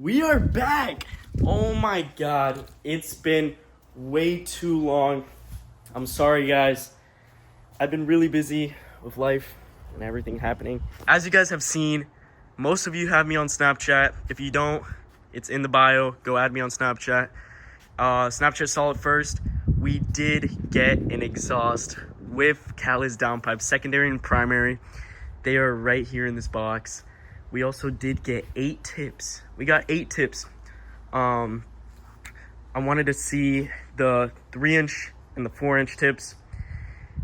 We are back. Oh my god, it's been way too long. I'm sorry guys. I've been really busy with life and everything happening. As you guys have seen, most of you have me on Snapchat. If you don't, it's in the bio. Go add me on Snapchat. Snapchat saw it first. We did get an exhaust with catless downpipes, secondary and primary. They are right here in this box. We also did get 8 tips. We got 8 tips. I wanted to see the 3-inch and the 4-inch tips,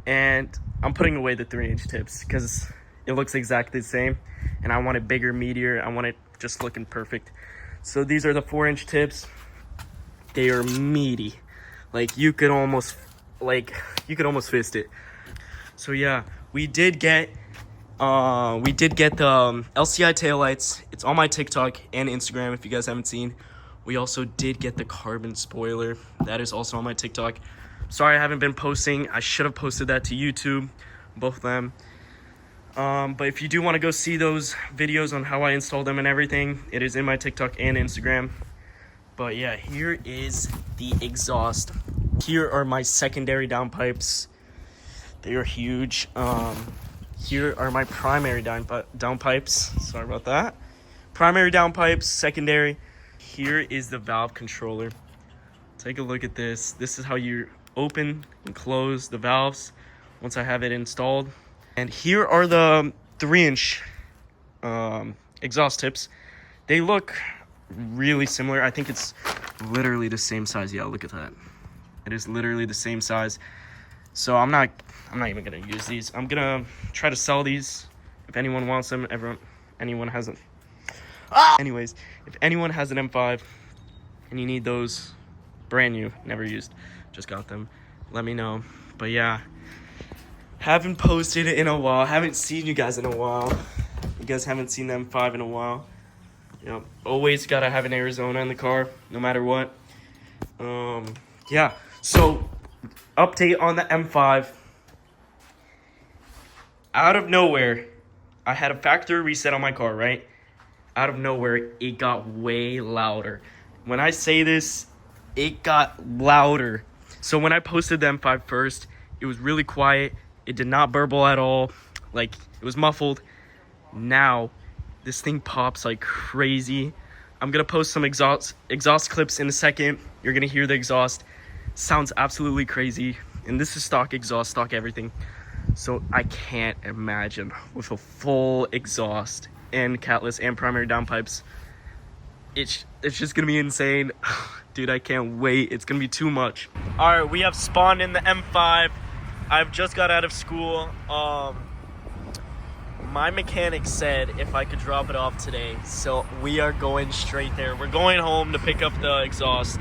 and I'm putting away the 3-inch tips because it looks exactly the same, and I want it bigger, meatier. I want it just looking perfect. So these are the 4-inch tips. They are meaty. Like you could almost fist it. So yeah, we did get the LCI taillights. It's on my TikTok and Instagram if you guys haven't seen. We also did get the carbon spoiler. That is also on my TikTok. Sorry I haven't been posting. I should have posted that to YouTube, both of them. But if you do want to go see those videos on how I installed them and everything, it is in my TikTok and Instagram. But yeah, here is the exhaust. Here are my secondary downpipes. They are huge. Here are my primary downpipes. Sorry about that. Primary downpipes, secondary. Here is the valve controller. Take a look at this. This is how you open and close the valves once I have it installed. And here are the 3-inch exhaust tips. They look really similar. I think it's literally the same size. Yeah, look at that. It is literally the same size. So I'm not even gonna use these. I'm gonna try to sell these if anyone wants them. Anyone has them. Anyways, if anyone has an M5 and you need those, brand new, never used, just got them, let me know. But yeah, haven't posted in a while. Haven't seen you guys in a while. You guys haven't seen the M5 in a while. You know, always gotta have an Arizona in the car, no matter what. Yeah. So, update on the M5. Out of nowhere, I had a factory reset on my car, right? Out of nowhere, it got way louder. When I say this, it got louder. So when I posted the M5 first, it was really quiet. It did not burble at all. Like, it was muffled. Now, this thing pops like crazy. I'm gonna post some exhaust clips in a second. You're gonna hear the exhaust. Sounds absolutely crazy. And this is stock exhaust, stock everything. So I can't imagine with a full exhaust and catless and primary downpipes. It's just gonna be insane. Dude, I can't wait. It's gonna be too much. All right, we have spawned in the M5. I've just got out of school. My mechanic said if I could drop it off today. So we are going straight there. We're going home to pick up the exhaust,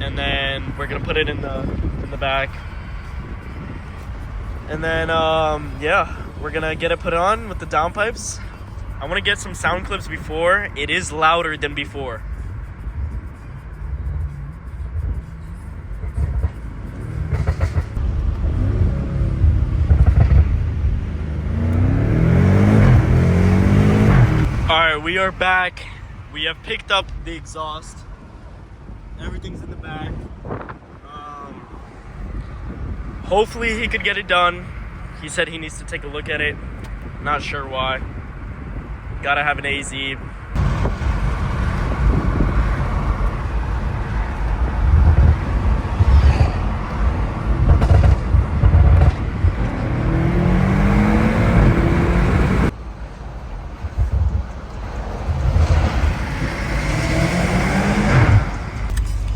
and then we're gonna put it in the back. And then yeah, we're gonna get it put on with the downpipes. I want to get some sound clips before. It is louder than before. Alright, we are back. We have picked up the exhaust. Everything's in the back. Hopefully he could get it done. He said he needs to take a look at it. Not sure why. Gotta have an AZ.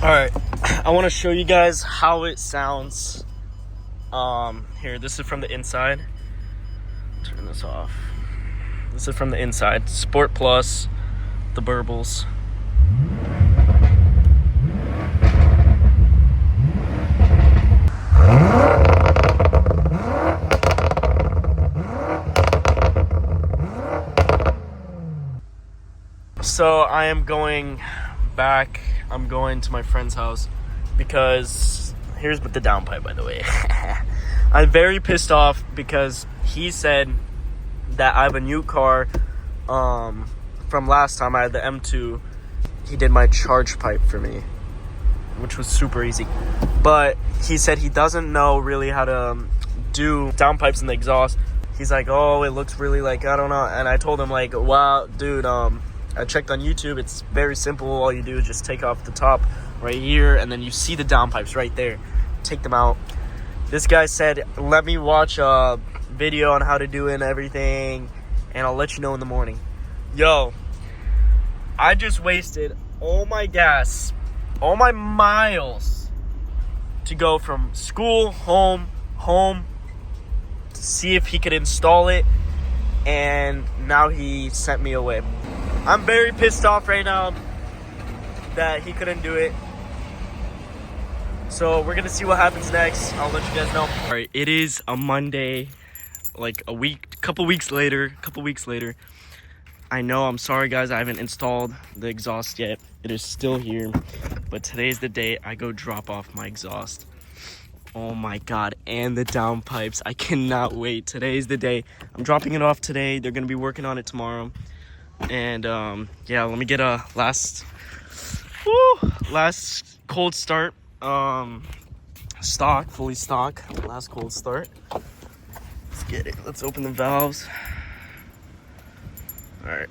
Alright, I want to show you guys how it sounds. Here, this is from the inside. Turn this off. This is from the inside. Sport Plus, the burbles. So I am going back. I'm going to my friend's house because here's the downpipe, by the way. I'm very pissed off because he said that I have a new car from last time. I had the M2 he did my charge pipe for me, which was super easy. But he said he doesn't know really how to do downpipes in the exhaust. He's like, oh, it looks really like, I don't know. And I told him like, wow, dude, I checked on YouTube. It's very simple. All you do is just take off the top right here, and then you see the downpipes right there. Take them out. This guy said, let me watch a video on how to do it and everything, and I'll let you know in the morning. Yo, I just wasted all my gas, all my miles to go from school, home, to see if he could install it, and now he sent me away. I'm very pissed off right now that he couldn't do it. So we're gonna see what happens next. I'll let you guys know. All right, it is a Monday, like a couple weeks later. I know, I'm sorry guys, I haven't installed the exhaust yet. It is still here, but today's the day I go drop off my exhaust. Oh my God, and the downpipes. I cannot wait. Today's the day. I'm dropping it off today. They're gonna be working on it tomorrow. And yeah, let me get a last cold start. Fully stock. Last cold start. Let's get it. Let's open the valves. All right.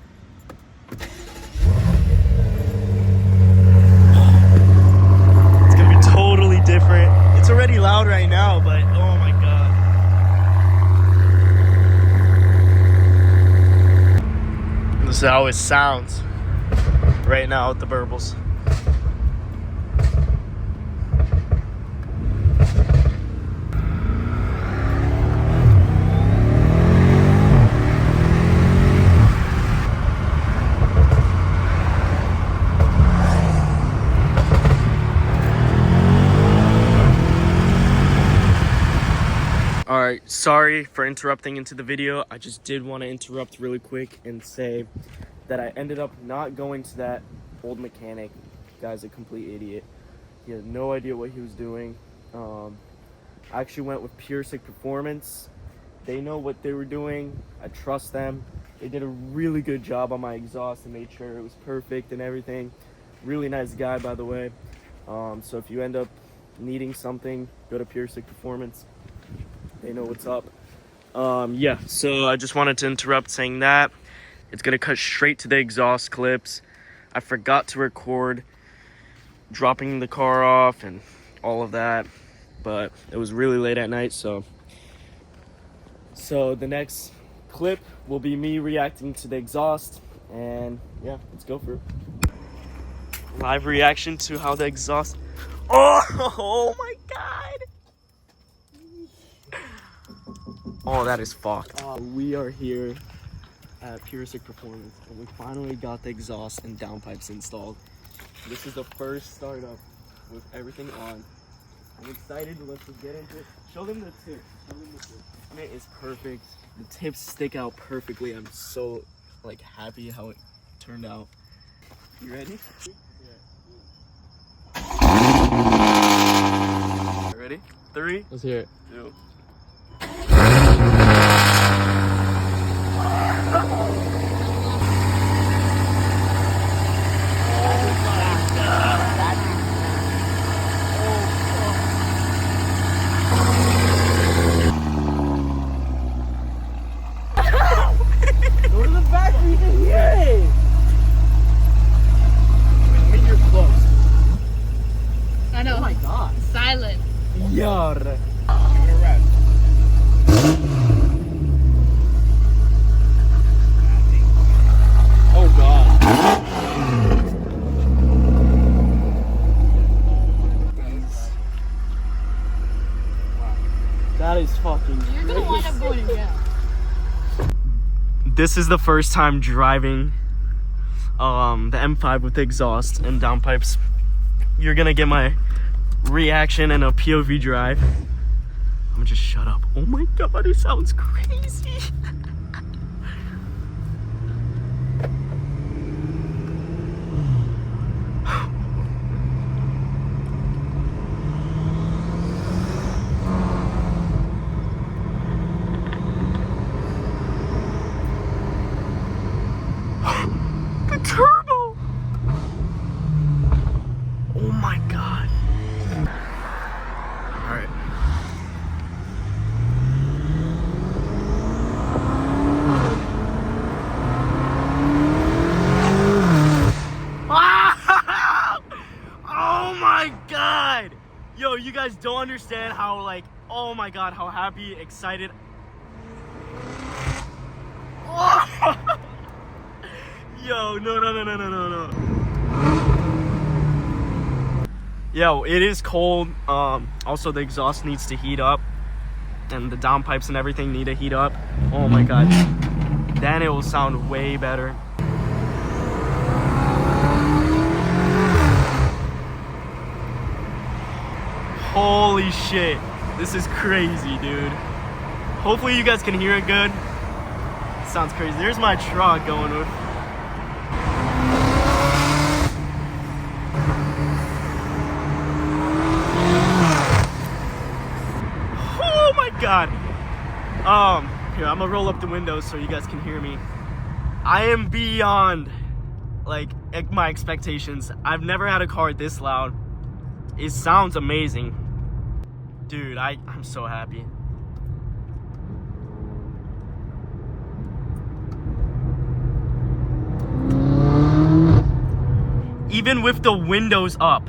It's gonna be totally different. It's already loud right now, but oh my God. This is how it sounds right now with the burbles. Alright, sorry for interrupting into the video. I just did want to interrupt really quick and say that I ended up not going to that old mechanic. The guy's a complete idiot. He had no idea what he was doing. I actually went with Pure Sick Performance. They know what they were doing. I trust them. They did a really good job on my exhaust and made sure it was perfect and everything. Really nice guy, by the way. So if you end up needing something, go to Pure Sick Performance. They know what's up. Yeah, so I just wanted to interrupt saying that. It's gonna cut straight to the exhaust clips. I forgot to record dropping the car off and all of that, but it was really late at night, so the next clip will be me reacting to the exhaust, and yeah, let's go for it. Live reaction to how the exhaust... Oh my God! Oh, that is fucked. We are here at Pure Sick Performance, and we finally got the exhaust and downpipes installed. This is the first startup with everything on. I'm excited. Let's just get into it. Show them the tip. And it is perfect. The tips stick out perfectly. I'm so happy how it turned out. You ready? Yeah. Ready? 3. Let's hear it. 2. Go to the back so you can hear it. When you're close. I know. Oh my God. Silent. Yar. Give it a rev. Oh God. That is fucking You're gonna wind up going to jail. This is the first time driving the M5 with the exhaust and downpipes. You're gonna get my reaction and a POV drive. I'm gonna just shut up. Oh my God, it sounds crazy. The turbo. how like, oh my god, how happy, excited. Oh! Yo, no. Yo, it is cold. Also the exhaust needs to heat up, and the downpipes and everything need to heat up. Oh my god. Then it will sound way better. Holy shit. This is crazy, dude. Hopefully you guys can hear it good. It sounds crazy. There's my truck going with. Oh my god. Here, I'm gonna roll up the windows so you guys can hear me. I am beyond like my expectations. I've never had a car this loud. It sounds amazing. Dude, I'm so happy. Even with the windows up,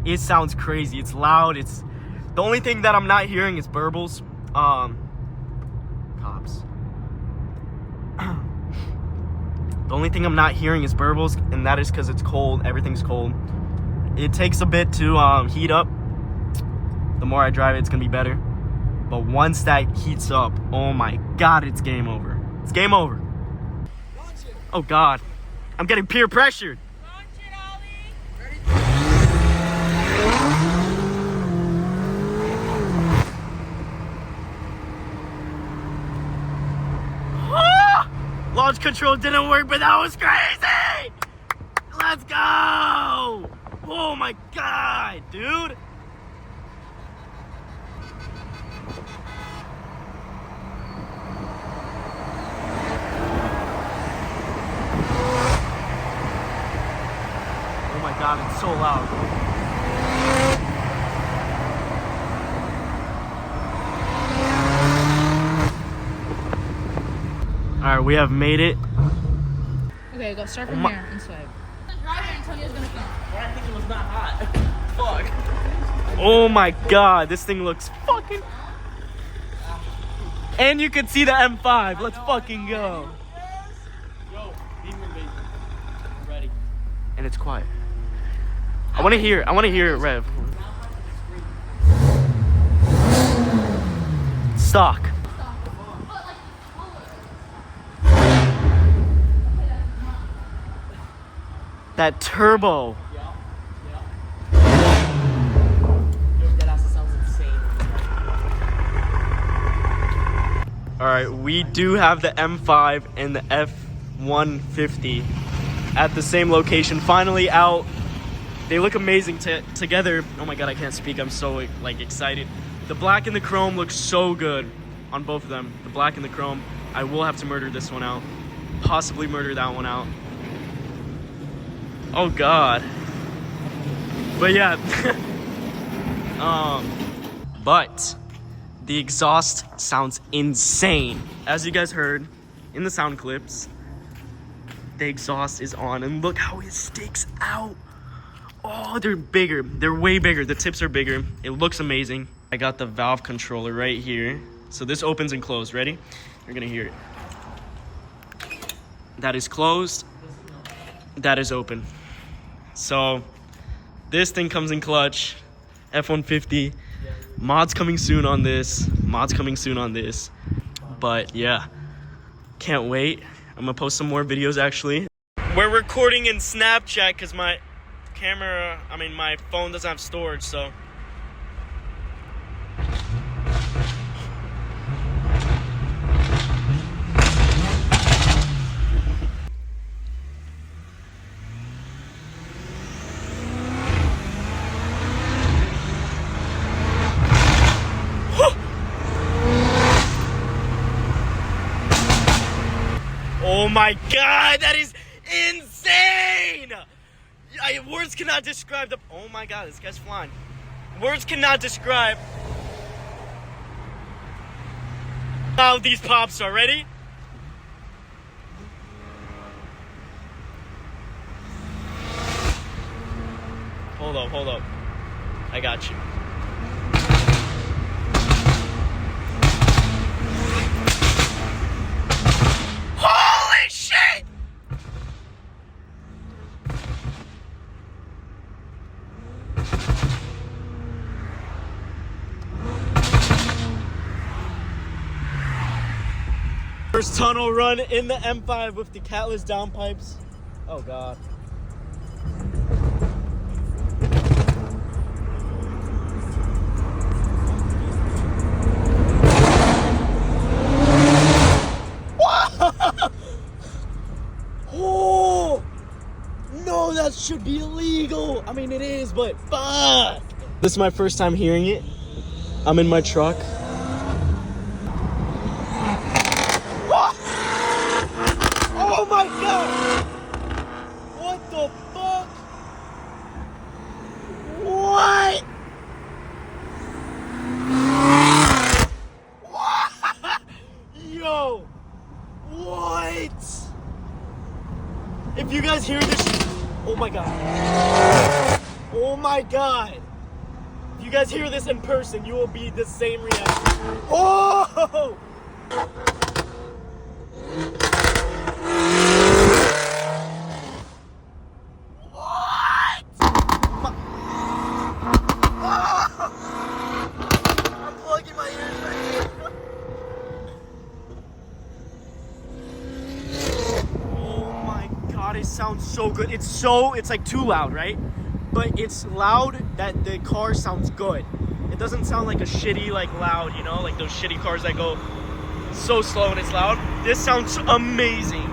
it sounds crazy. It's loud. It's the only thing that I'm not hearing is burbles. Cops. The only thing I'm not hearing is burbles, and that is because it's cold. Everything's cold. It takes a bit to heat up. The more I drive it, it's gonna be better. But once that heats up, oh my god, it's game over. It's game over. Oh god, I'm getting peer pressured. Launch control didn't work, but that was crazy! Let's go! Oh my god, dude! Oh my god, it's so loud. Alright, we have made it. Okay, go start from here and swipe. Drive it, Antonio's gonna film. I think it was not hot. Fuck. Oh my god, this thing looks fucking. And you can see the M5. Let's fucking go. Yo, be baby. Ready. And it's quiet. I want to hear it rev. Stock. That turbo. Yeah. Yo, that also sounds insane. Alright, we do have the M5 and the F150 at the same location. Finally out. They look amazing together. Oh my god, I can't speak. I'm so like excited. The black and the chrome looks so good on both of them. The black and the chrome. I will have to murder this one out. Possibly murder that one out. Oh god. But yeah. But the exhaust sounds insane. As you guys heard in the sound clips, the exhaust is on, and look how it sticks out. Oh, they're bigger. They're way bigger. The tips are bigger. It looks amazing. I got the valve controller right here. So this opens and closes. Ready? You're gonna hear it. That is closed. That is open. So this thing comes in clutch. F150. Mods coming soon on this. But yeah, can't wait. I'm gonna post some more videos actually. We're recording in Snapchat because my phone doesn't have storage, so. Oh my god, that is insane! Words cannot describe the. Oh my god, this guy's flying. Words cannot describe how these pops are. Ready? Hold up. I got you. First tunnel run in the M5 with the catless downpipes. Oh God. Oh no, that should be illegal. I mean, it is, but fuck. This is my first time hearing it. I'm in my truck. Oh my God! What the fuck? What? What? Yo! What? If you guys hear this, oh my God. Oh my God. If you guys hear this in person, you will be the same reaction. Oh! What? I'm plugging my ears right here. Oh my God, it sounds so good. It's like too loud, right? But it's loud that the car sounds good. It doesn't sound like a shitty, like loud, you know, like those shitty cars that go so slow and it's loud. This sounds amazing.